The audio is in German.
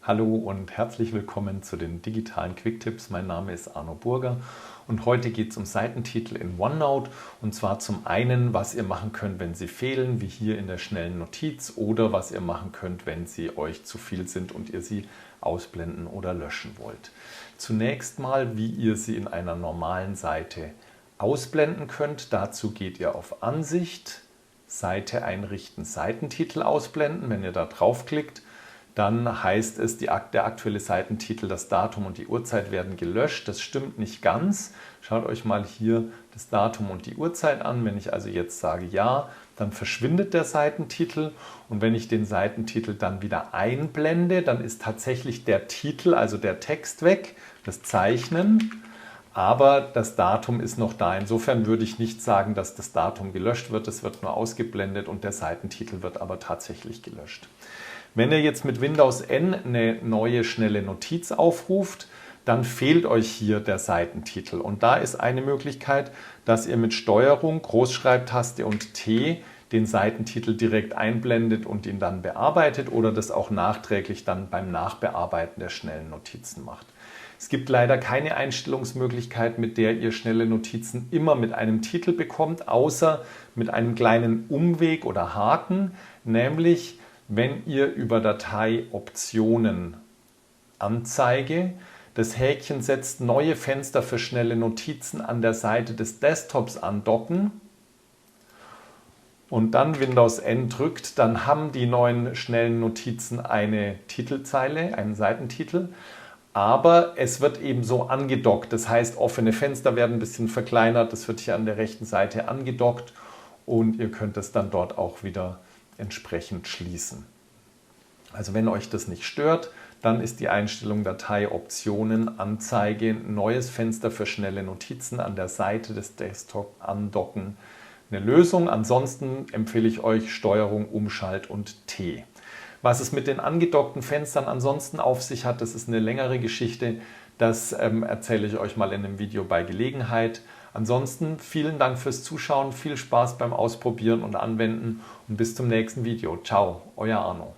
Hallo und herzlich willkommen zu den digitalen Quick-Tipps. Mein Name ist Arno Burger und heute geht es um Seitentitel in OneNote, und zwar zum einen, was ihr machen könnt, wenn sie fehlen, wie hier in der schnellen Notiz, oder was ihr machen könnt, wenn sie euch zu viel sind und ihr sie ausblenden oder löschen wollt. Zunächst mal, wie ihr sie in einer normalen Seite ausblenden könnt. Dazu geht ihr auf Ansicht, Seite einrichten, Seitentitel ausblenden. Wenn ihr da draufklickt, dann heißt es, der aktuelle Seitentitel, das Datum und die Uhrzeit werden gelöscht. Das stimmt nicht ganz. Schaut euch mal hier das Datum und die Uhrzeit an. Wenn ich also jetzt sage Ja, dann verschwindet der Seitentitel. Und wenn ich den Seitentitel dann wieder einblende, dann ist tatsächlich der Titel, also der Text weg, das Zeichnen. Aber das Datum ist noch da. Insofern würde ich nicht sagen, dass das Datum gelöscht wird. Es wird nur ausgeblendet und der Seitentitel wird aber tatsächlich gelöscht. Wenn ihr jetzt mit Windows N eine neue schnelle Notiz aufruft, dann fehlt euch hier der Seitentitel. Und da ist eine Möglichkeit, dass ihr mit Steuerung, Großschreibtaste und T den Seitentitel direkt einblendet und ihn dann bearbeitet oder das auch nachträglich dann beim Nachbearbeiten der schnellen Notizen macht. Es gibt leider keine Einstellungsmöglichkeit, mit der ihr schnelle Notizen immer mit einem Titel bekommt, außer mit einem kleinen Umweg oder Haken, nämlich wenn ihr über Datei Optionen Anzeige das Häkchen setzt, neue Fenster für schnelle Notizen an der Seite des Desktops andocken und dann Windows N drückt, dann haben die neuen schnellen Notizen eine Titelzeile, einen Seitentitel, aber es wird eben so angedockt. Das heißt, offene Fenster werden ein bisschen verkleinert, das wird hier an der rechten Seite angedockt und ihr könnt es dann dort auch wieder entsprechend schließen. Also wenn euch das nicht stört, dann ist die Einstellung Datei Optionen Anzeige neues Fenster für schnelle Notizen an der Seite des Desktop andocken eine Lösung. Ansonsten empfehle ich euch Steuerung Umschalt und T. Was es mit den angedockten Fenstern ansonsten auf sich hat, das ist eine längere Geschichte. Das erzähle ich euch mal in einem Video bei Gelegenheit. Ansonsten vielen Dank fürs Zuschauen, viel Spaß beim Ausprobieren und Anwenden und bis zum nächsten Video. Ciao, euer Arno.